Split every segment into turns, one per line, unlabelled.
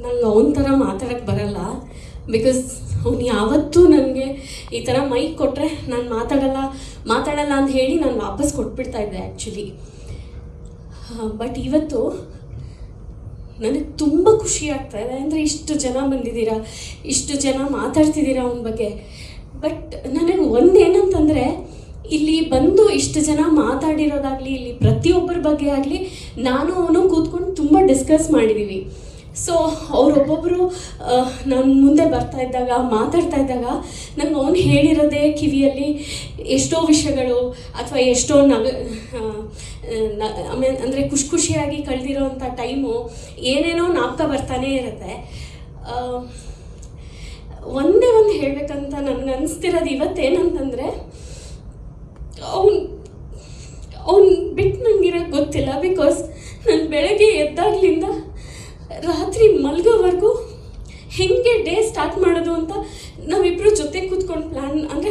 ನಂಗೆ ಅವನ ಥರ ಮಾತಾಡೋಕ್ಕೆ ಬರಲ್ಲ. ಬಿಕಾಸ್ ಅವ್ನು ಯಾವತ್ತೂ ನನಗೆ ಈ ಥರ ಮೈಕ್ ಕೊಟ್ಟರೆ ನಾನು ಮಾತಾಡಲ್ಲ ಅಂತ ಹೇಳಿ ನಾನು ವಾಪಸ್ ಕೊಟ್ಬಿಡ್ತಾಯಿದ್ದೆ ಆ್ಯಕ್ಚುಲಿ. ಬಟ್ ಇವತ್ತು ನನಗೆ ತುಂಬ ಖುಷಿ ಆಗ್ತಾಯಿದೆ. ಅಂದರೆ ಇಷ್ಟು ಜನ ಬಂದಿದ್ದೀರಾ, ಇಷ್ಟು ಜನ ಮಾತಾಡ್ತಿದ್ದೀರಾ ಅವನ ಬಗ್ಗೆ. ಬಟ್ ನನಗೆ ಒಂದೇನಂತಂದರೆ, ಇಲ್ಲಿ ಬಂದು ಇಷ್ಟು ಜನ ಮಾತಾಡಿರೋದಾಗಲಿ, ಇಲ್ಲಿ ಪ್ರತಿಯೊಬ್ಬರ ಬಗ್ಗೆ ಆಗಲಿ ನಾನು ಅವನು ಕೂತ್ಕೊಂಡು ತುಂಬ ಡಿಸ್ಕಸ್ ಮಾಡಿದ್ದೀವಿ. ಸೊ ಅವರೊಬ್ಬೊಬ್ಬರು ನಾನು ಮುಂದೆ ಬರ್ತಾ ಇದ್ದಾಗ ಮಾತಾಡ್ತಾ ಇದ್ದಾಗ ನಂಗೆ ಅವನು ಹೇಳಿರೋದೇ ಕಿವಿಯಲ್ಲಿ ಎಷ್ಟೋ ವಿಷಯಗಳು ಅಥವಾ ಎಷ್ಟೋ ಆಮೇಲೆ ಅಂದರೆ ಖುಷಿಯಾಗಿ ಕಳೆದಿರೋವಂಥ ಟೈಮು ಏನೇನೋ ನಾಪ್ಕ ಬರ್ತಾನೇ ಇರುತ್ತೆ. ಒಂದೇ ಒಂದು ಹೇಳಬೇಕಂತ ನನಗೆ ಅನಿಸ್ತಿರೋದು ಇವತ್ತೇನಂತಂದರೆ, ಅವ್ನು ಬಿಟ್ಟು ನನಗಿರೋಕ್ಕೆ ಗೊತ್ತಿಲ್ಲ. ಬಿಕಾಸ್ ನಾನು ಬೆಳಗ್ಗೆ ಎದ್ದಾಗಲಿಂದ ರಾತ್ರಿ ಮಲ್ಗೋವರೆಗೂ ಹೇಗೆ ಡೇ ಸ್ಟಾರ್ಟ್ ಮಾಡೋದು ಅಂತ ನಾವಿಬ್ಬರು ಜೊತೆ ಕೂತ್ಕೊಂಡು ಪ್ಲ್ಯಾನ್, ಅಂದರೆ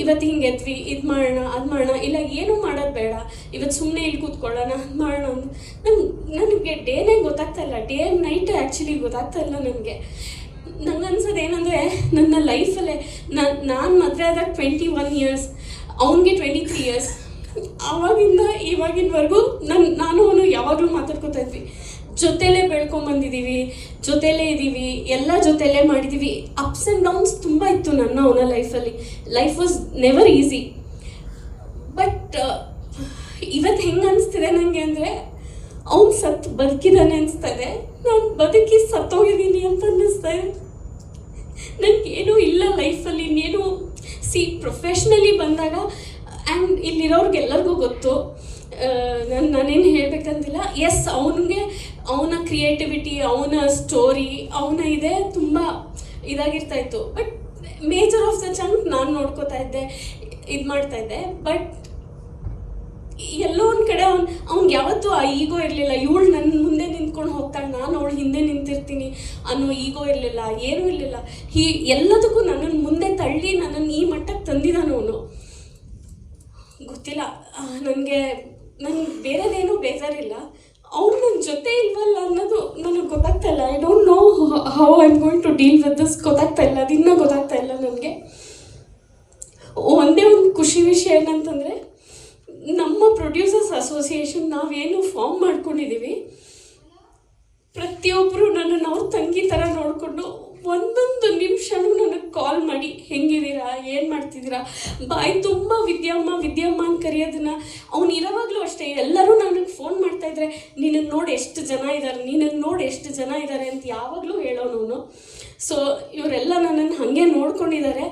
ಇವತ್ತು ಹಿಂಗೆ ಎದ್ವಿ, ಇದು ಮಾಡೋಣ ಅದು ಮಾಡೋಣ, ಇಲ್ಲ ಏನೂ ಮಾಡೋದು ಬೇಡ, ಇವತ್ತು ಸುಮ್ಮನೆ ಇಲ್ಲಿ ಕೂತ್ಕೊಳ್ಳೋಣ ಅದು ಮಾಡೋಣ ಅಂತ ನನಗೆ ಡೇನೇ ಗೊತ್ತಾಗ್ತಾ ಇಲ್ಲ. ಡೇ ಆ್ಯಂಡ್ ನೈಟ್ ಆ್ಯಕ್ಚುಲಿ ಗೊತ್ತಾಗ್ತಾ ಇಲ್ಲ ನನಗೆ. ನಂಗೆ ಅನ್ಸೋದು ಏನಂದರೆ, ನನ್ನ ಲೈಫಲ್ಲೇ ನಾನು ಮದುವೆ ಆದಾಗ 21 ಇಯರ್ಸ್, ಅವನಿಗೆ 23 ಇಯರ್ಸ್. ಆವಾಗಿಂದ ಇವಾಗಿನವರೆಗೂ ನಾನು ಅವನು ಯಾವಾಗಲೂ ಮಾತಾಡ್ಕೊತಾ ಇದ್ವಿ, ಜೊತೆಲೇ ಬೆಳ್ಕೊಂಬಂದಿದ್ದೀವಿ, ಜೊತೆಲೇ ಇದ್ದೀವಿ, ಎಲ್ಲ ಜೊತೆಲೇ ಮಾಡಿದ್ದೀವಿ. ಅಪ್ಸ್ ಆ್ಯಂಡ್ ಡೌನ್ಸ್ ತುಂಬ ಇತ್ತು ಅವನ ಲೈಫಲ್ಲಿ. Life was never easy. But ಇವತ್ತು ಹೆಂಗೆ ಅನಿಸ್ತಿದೆ ನನಗೆ ಅಂದರೆ, ಅವ್ನು ಬದುಕಿದ್ದಾನೆ ಅನಿಸ್ತಾ ಇದೆ, ನಾನು ಬದುಕಿ ಸತ್ತೋಗಿದ್ದೀನಿ ಅಂತ ಅನ್ನಿಸ್ತಾ ಇದೆ. ನನಗೇನೂ ಇಲ್ಲ ಲೈಫಲ್ಲಿ, ಇನ್ನೇನು ಪ್ರೊಫೆಷ್ನಲಿ ಬಂದಾಗ ಆ್ಯಂಡ್ ಇಲ್ಲಿರೋರ್ಗೆಲ್ಲರಿಗೂ ಗೊತ್ತು, ನಾನೇನು ಹೇಳಬೇಕಂತಿಲ್ಲ. ಎಸ್, ಅವನ ಕ್ರಿಯೇಟಿವಿಟಿ, ಅವನ ಸ್ಟೋರಿ, ಅವನ ಇದೆ ತುಂಬ ಇದಾಗಿರ್ತಾಯಿತ್ತು. But major of the chunk ನಾನು ನೋಡ್ಕೋತಾ ಇದ್ದೆ, ಇದು ಮಾಡ್ತಾಯಿದ್ದೆ. ಬಟ್ ಎಲ್ಲೋ ಒಂದು ಕಡೆ ಅವ್ನಿಗೆ ಯಾವತ್ತೂ ಆ ಈಗೋ ಇರಲಿಲ್ಲ. ಇವಳು ನನ್ನ ಮುಂದೆ ನಿಂತ್ಕೊಂಡು ಹೋಗ್ತಾಳೆ, ನಾನು ಅವಳು ಹಿಂದೆ ನಿಂತಿರ್ತೀನಿ ಅನ್ನೋ ಈಗೋ ಇರಲಿಲ್ಲ, ಏನೂ ಇರಲಿಲ್ಲ. ಎಲ್ಲದಕ್ಕೂ ನನ್ನನ್ನು ಮುಂದೆ ತಳ್ಳಿ ನನ್ನನ್ನು ಈ ಮಟ್ಟಕ್ಕೆ ತಂದಿದ್ದಾನವನು. ಗೊತ್ತಿಲ್ಲ, ನನಗೆ ಬೇರೆದೇನೂ ಬೇಜಾರಿಲ್ಲ. ಅವ್ನು ನನ್ನ ಜೊತೆ ಇಲ್ವಲ್ಲ ಅನ್ನೋದು ನನಗೆ ಗೊತ್ತಾಗ್ತಾ ಇಲ್ಲ. I don't know how I am going to deal with this. ಗೊತ್ತಾಗ್ತಾ ಇಲ್ಲ, ಅದು ಇನ್ನೂ ಗೊತ್ತಾಗ್ತಾ ಇಲ್ಲ ನನಗೆ. ಒಂದೇ ಒಂದು ಖುಷಿ ವಿಷಯ ಏನಂತಂದರೆ, ನಮ್ಮ ಪ್ರೊಡ್ಯೂಸರ್ಸ್ ಅಸೋಸಿಯೇಷನ್ ನಾವೇನು ಫಾರ್ಮ್ ಮಾಡ್ಕೊಂಡಿದ್ದೀವಿ, ಪ್ರತಿಯೊಬ್ಬರು ನನ್ನನ್ನು ಅವ್ರ ತಂಗಿ ಥರ ನೋಡಿಕೊಂಡು ಒಂದೊಂದು ನಿಮಿಷನೂ ನನಗೆ ಕಾಲ್ ಮಾಡಿ ಹೆಂಗಿದ್ದೀರಾ, ಏನು ಮಾಡ್ತಿದ್ದೀರಾ, ಬಾಯಿ ತುಂಬ ವಿದ್ಯಮ್ಮ ಅಂತ ಕರೆಯೋದನ್ನು. ಅವ್ನು ಇರೋವಾಗಲೂ ಅಷ್ಟೇ, ಎಲ್ಲರೂ ನನಗೆ ಫೋನ್ ಮಾಡ್ತಾಯಿದ್ರೆ ನಿನಗೆ ನೋಡಿ ಎಷ್ಟು ಜನ ಇದ್ದಾರೆ ಅಂತ ಯಾವಾಗಲೂ ಹೇಳೋನು. ಸೊ ಇವರೆಲ್ಲ ನನ್ನನ್ನು ಹಾಗೆ ನೋಡ್ಕೊಂಡಿದ್ದಾರೆ.